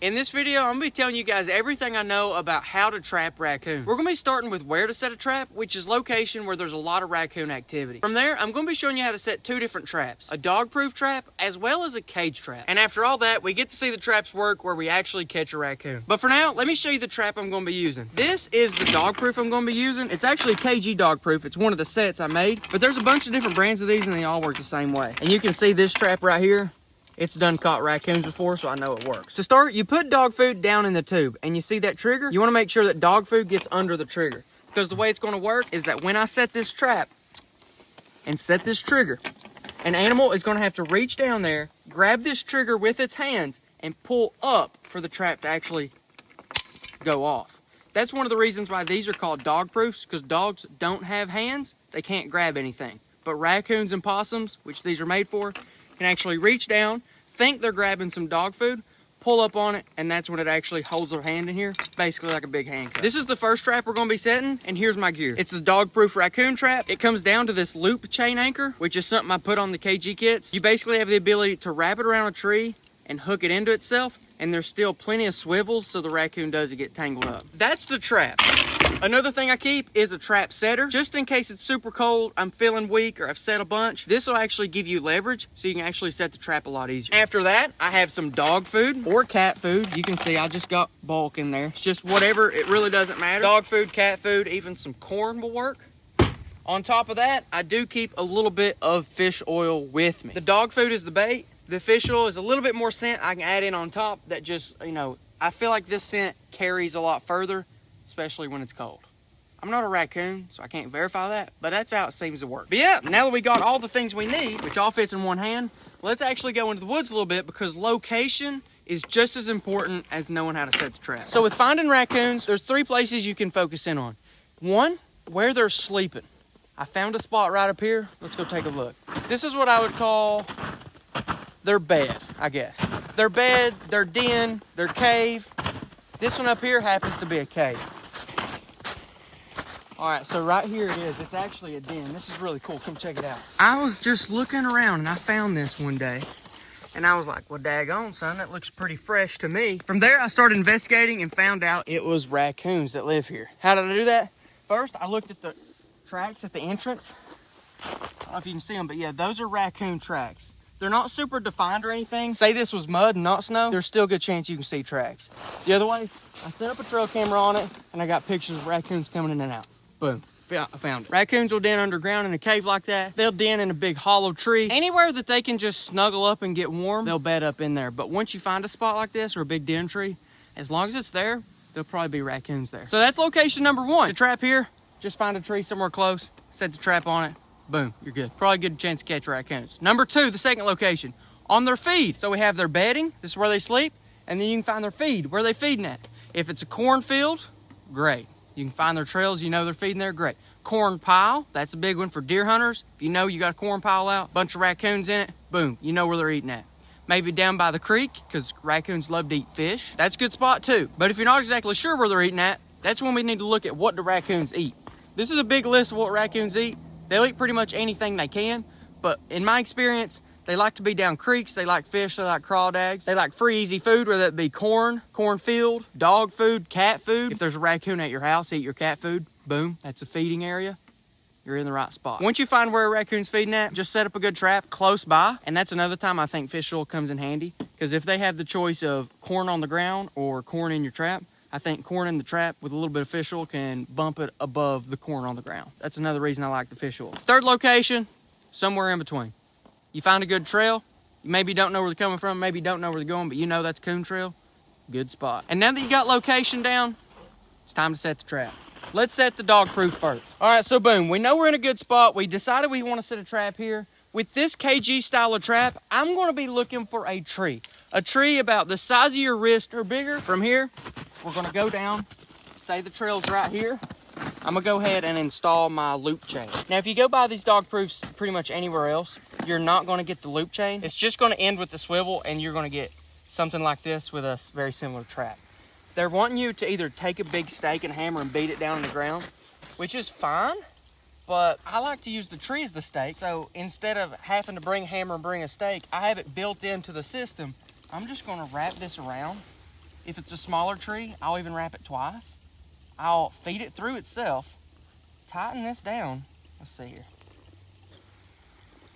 In this video, I'm gonna be telling you guys everything I know about how to trap raccoons. We're gonna be starting with where to set a trap, which is location where there's a lot of raccoon activity. From there, I'm gonna be showing you how to set two different traps, a dog-proof trap as well as a cage trap. And after all that, we get to see the traps work where we actually catch a raccoon. But for now, let me show you the trap I'm gonna be using. This is the dog-proof I'm gonna be using. It's actually KG dog-proof. It's one of the sets I made, but there's a bunch of different brands of these and they all work the same way. And you can see this trap right here. It's done caught raccoons before, so I know it works. To start, you put dog food down in the tube, and you see that trigger? You wanna make sure that dog food gets under the trigger. Because the way it's gonna work is that when I set this trap and set this trigger, an animal is gonna have to reach down there, grab this trigger with its hands, and pull up for the trap to actually go off. That's one of the reasons why these are called dog proofs, because dogs don't have hands, they can't grab anything. But raccoons and possums, which these are made for, can actually reach down, think they're grabbing some dog food, pull up on it, and that's when it actually holds their hand in here, basically like a big handcuff. This is the first trap we're gonna be setting, and here's my gear. It's the dog-proof raccoon trap. It comes down to this loop chain anchor, which is something I put on the KG kits. You basically have the ability to wrap it around a tree and hook it into itself, and there's still plenty of swivels so the raccoon doesn't get tangled up. That's the trap. Another thing I keep is a trap setter. Just in case it's super cold, I'm feeling weak, or I've set a bunch, this will actually give you leverage so you can actually set the trap a lot easier. After that, I have some dog food or cat food. You can see I just got bulk in there. It's just whatever, it really doesn't matter. Dog food, cat food, even some corn will work. On top of that, I do keep a little bit of fish oil with me. The dog food is the bait. The fish oil is a little bit more scent I can add in on top that just, you know, I feel like this scent carries a lot further, especially when it's cold. I'm not a raccoon, so I can't verify that, but that's how it seems to work. But yeah, now that we got all the things we need, which all fits in one hand, let's actually go into the woods a little bit because location is just as important as knowing how to set the trap. So with finding raccoons, there's three places you can focus in on. One, where they're sleeping. I found a spot right up here. Let's go take a look. This is what I would call their bed, I guess. Their bed, their den, their cave. This one up here happens to be a cave. All right, so right here it is. It's actually a den. This is really cool. Come check it out. I was just looking around and I found this one day. And I was like, well, daggone, son, that looks pretty fresh to me. From there, I started investigating and found out it was raccoons that live here. How did I do that? First, I looked at the tracks at the entrance. I don't know if you can see them, but yeah, those are raccoon tracks. They're not super defined or anything. Say this was mud and not snow, there's still a good chance you can see tracks. The other way, I set up a trail camera on it and I got pictures of raccoons coming in and out. Boom, I found it. Raccoons will den underground in a cave like that. They'll den in a big hollow tree. Anywhere that they can just snuggle up and get warm, they'll bed up in there. But once you find a spot like this or a big den tree, as long as it's there, there'll probably be raccoons there. So that's location number one. The trap here, just find a tree somewhere close, set the trap on it, boom, you're good. Probably a good chance to catch raccoons. Number two, the second location, on their feed. So we have their bedding, this is where they sleep, and then you can find their feed, where they feeding at. If it's a cornfield, great. You can find their trails, you know they're feeding there, great. Corn pile, that's a big one for deer hunters. If you know you got a corn pile out, bunch of raccoons in it, boom, you know where they're eating at. Maybe down by the creek, because raccoons love to eat fish. That's a good spot too. But if you're not exactly sure where they're eating at, that's when we need to look at what do raccoons eat. This is a big list of what raccoons eat. They'll eat pretty much anything they can, but in my experience, they like to be down creeks, they like fish, they like crawdads, they like free, easy food, whether it be corn, cornfield, dog food, cat food. If there's a raccoon at your house, eat your cat food, boom, that's a feeding area. You're in the right spot. Once you find where a raccoon's feeding at, just set up a good trap close by, and that's another time I think fish oil comes in handy, because if they have the choice of corn on the ground or corn in your trap, I think corn in the trap with a little bit of fish oil can bump it above the corn on the ground. That's another reason I like the fish oil. Third location, somewhere in between. You find a good trail, you maybe don't know where they're coming from, maybe don't know where they're going, but you know that's a coon trail, good spot. And now that you got location down, it's time to set the trap. Let's set the dog proof first. All right, so boom, we know we're in a good spot. We decided we want to set a trap here. With this KG style of trap, I'm gonna be looking for a tree. A tree about the size of your wrist or bigger. From here, we're gonna go down, say the trail's right here. I'm gonna go ahead and install my loop chain. Now, if you go buy these dog proofs pretty much anywhere else, you're not gonna get the loop chain. It's just gonna end with the swivel and you're gonna get something like this with a very similar trap. They're wanting you to either take a big stake and hammer and beat it down on the ground, which is fine, but I like to use the tree as the stake. So instead of having to bring a hammer and bring a stake, I have it built into the system. I'm just gonna wrap this around if it's a smaller tree, I'll even wrap it twice. I'll feed it through itself, tighten this down. Let's see here.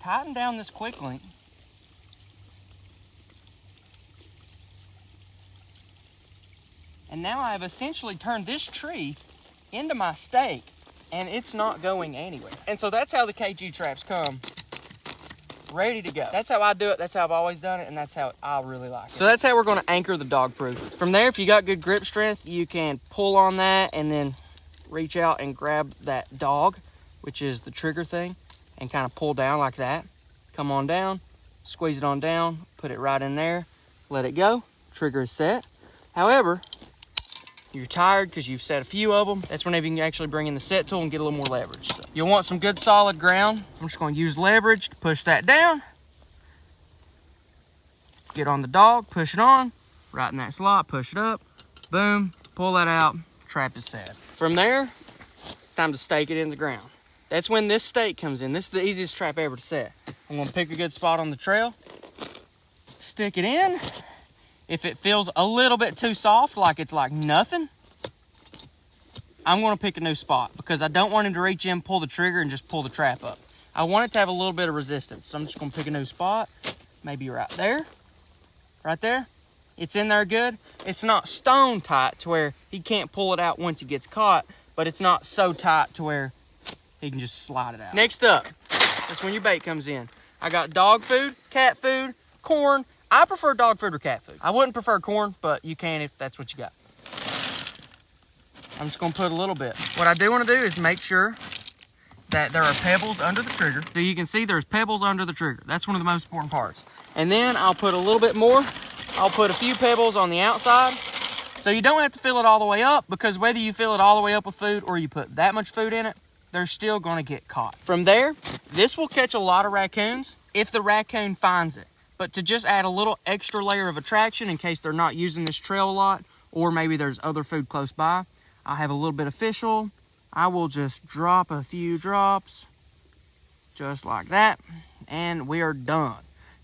Tighten down this quick link. And now I've essentially turned this tree into my stake, and it's not going anywhere. And so that's how the KG traps come ready to go. That's how I do it. That's how I've always done it, and that's how I really like it. So that's how we're going to anchor the dog proof. From there, if you got good grip strength, you can pull on that and then reach out and grab that dog, which is the trigger thing, and kind of pull down like that. Come on down, squeeze it on down, put it right in there, let it go. Trigger is set. However, you're tired because you've set a few of them, that's whenever you can actually bring in the set tool and get a little more leverage. So you'll want some good solid ground. I'm just going to use leverage to push that down. Get on the dog, push it on, right in that slot, push it up, boom, pull that out, trap is set. From there, it's time to stake it in the ground. That's when this stake comes in. This is the easiest trap ever to set. I'm going to pick a good spot on the trail, stick it in. If it feels a little bit too soft, like it's like nothing, I'm going to pick a new spot because I don't want him to reach in, pull the trigger, and just pull the trap up. I want it to have a little bit of resistance. So I'm just going to pick a new spot, maybe right there. Right there. It's in there good. It's not stone tight to where he can't pull it out once he gets caught, but it's not so tight to where he can just slide it out. Next up, that's when your bait comes in. I got dog food, cat food, corn. I prefer dog food or cat food. I wouldn't prefer corn, but you can if that's what you got. I'm just gonna put a little bit. What I do wanna do is make sure that there are pebbles under the trigger. So you can see there's pebbles under the trigger. That's one of the most important parts. And then I'll put a little bit more. I'll put a few pebbles on the outside. So you don't have to fill it all the way up, because whether you fill it all the way up with food or you put that much food in it, they're still gonna get caught. From there, this will catch a lot of raccoons if the raccoon finds it. But to just add a little extra layer of attraction in case they're not using this trail a lot, or maybe there's other food close by, I have a little bit of fish oil. I will just drop a few drops, just like that, and we are done.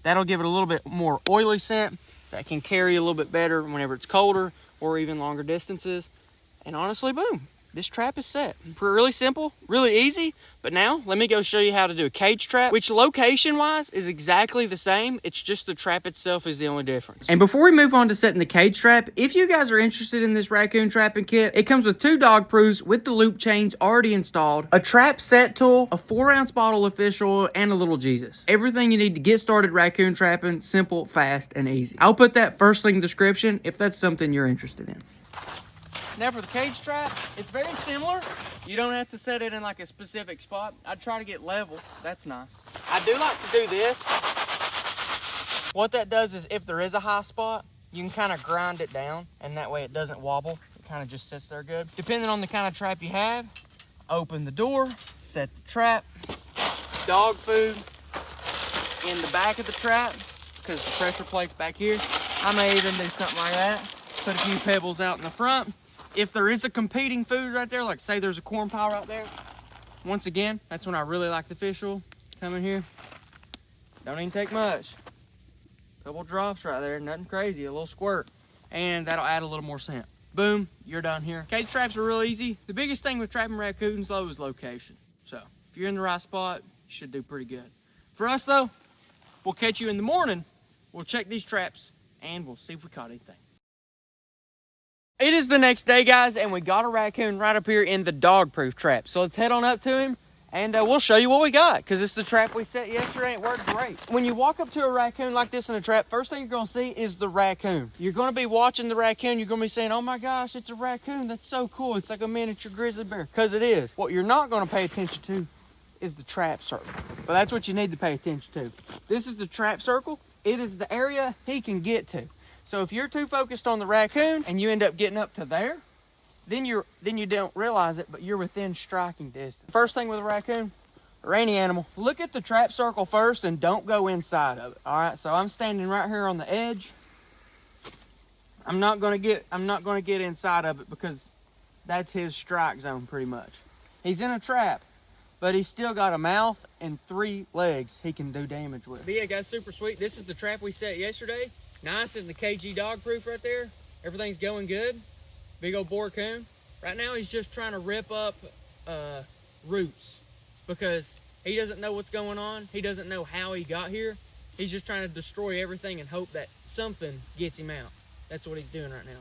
That'll give it a little bit more oily scent that can carry a little bit better whenever it's colder or even longer distances. And honestly, boom, this trap is set. Really simple, really easy. But now let me go show you how to do a cage trap, which location wise is exactly the same. It's just the trap itself is the only difference. And before we move on to setting the cage trap, if you guys are interested in this raccoon trapping kit, it comes with 2 dog proofs with the loop chains already installed, a trap set tool, a 4-ounce bottle of fish oil, and a little Jesus. Everything you need to get started raccoon trapping, simple, fast, and easy. I'll put that first link in the description if that's something you're interested in. Now for the cage trap, it's very similar. You don't have to set it in like a specific spot. I try to get level. That's nice. I do like to do this. What that does is if there is a high spot, you can kind of grind it down, and that way it doesn't wobble. It kind of just sits there good. Depending on the kind of trap you have, open the door, set the trap, dog food in the back of the trap, because the pressure plate's back here. I may even do something like that. Put a few pebbles out in the front. If there is a competing food right there, like say there's a corn pile right there, once again, that's when I really like the fish oil. Come in here, don't even take much. Couple drops right there, nothing crazy, a little squirt, and that'll add a little more scent. Boom, you're done here. Cage traps are real easy. The biggest thing with trapping raccoons though is location. So if you're in the right spot, you should do pretty good. For us though, we'll catch you in the morning. We'll check these traps and we'll see if we caught anything. It is the next day, guys, and we got a raccoon right up here in the dog-proof trap. So let's head on up to him, and we'll show you what we got, because it's the trap we set yesterday, and it worked great. When you walk up to a raccoon like this in a trap, first thing you're going to see is the raccoon. You're going to be watching the raccoon. You're going to be saying, oh, my gosh, it's a raccoon. That's so cool. It's like a miniature grizzly bear, because it is. What you're not going to pay attention to is the trap circle, but that's what you need to pay attention to. This is the trap circle. It is the area he can get to. So if you're too focused on the raccoon and you end up getting up to there, then you don't realize it, but you're within striking distance. First thing with a raccoon or any animal, look at the trap circle first and don't go inside of it. All right, so I'm standing right here on the edge. I'm not gonna get inside of it because that's his strike zone pretty much. He's in a trap, but he's still got a mouth and 3 legs he can do damage with. But yeah, guys, super sweet. This is the trap we set yesterday. Nice in the KG dog proof right there. Everything's going good. Big old Barbourville. Right now he's just trying to rip up roots because he doesn't know what's going on. He doesn't know how he got here. He's just trying to destroy everything and hope that something gets him out. That's what he's doing right now.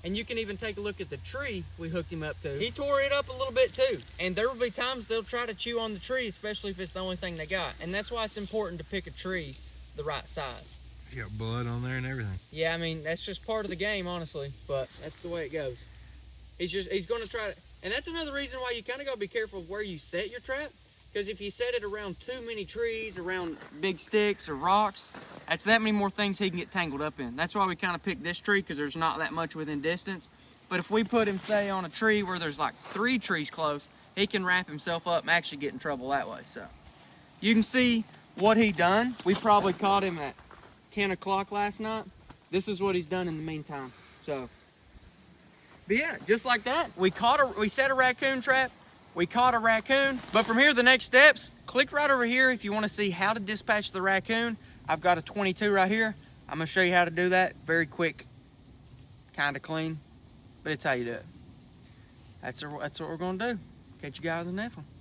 And you can even take a look at the tree we hooked him up to. He tore it up a little bit too. And there will be times they'll try to chew on the tree, especially if it's the only thing they got. And that's why it's important to pick a tree the right size. You got blood on there and everything. Yeah, I mean, that's just part of the game, honestly. But that's the way it goes. He's going to try to, and that's another reason why you kind of got to be careful of where you set your trap. Because if you set it around too many trees, around big sticks or rocks, that's that many more things he can get tangled up in. That's why we kind of picked this tree, because there's not that much within distance. But if we put him, say, on a tree where there's like 3 trees close, he can wrap himself up and actually get in trouble that way. So you can see what he done. We probably caught him at 10 o'clock last night. This is what he's done in the meantime. So, but yeah, just like that, we set a raccoon trap. We caught a raccoon, but from here, the next steps, click right over here if you want to see how to dispatch the raccoon. I've got a 22 right here. I'm gonna show you how to do that. Very quick, kind of clean, but it's how you do it. That's what we're gonna do. Catch you guys in the next one.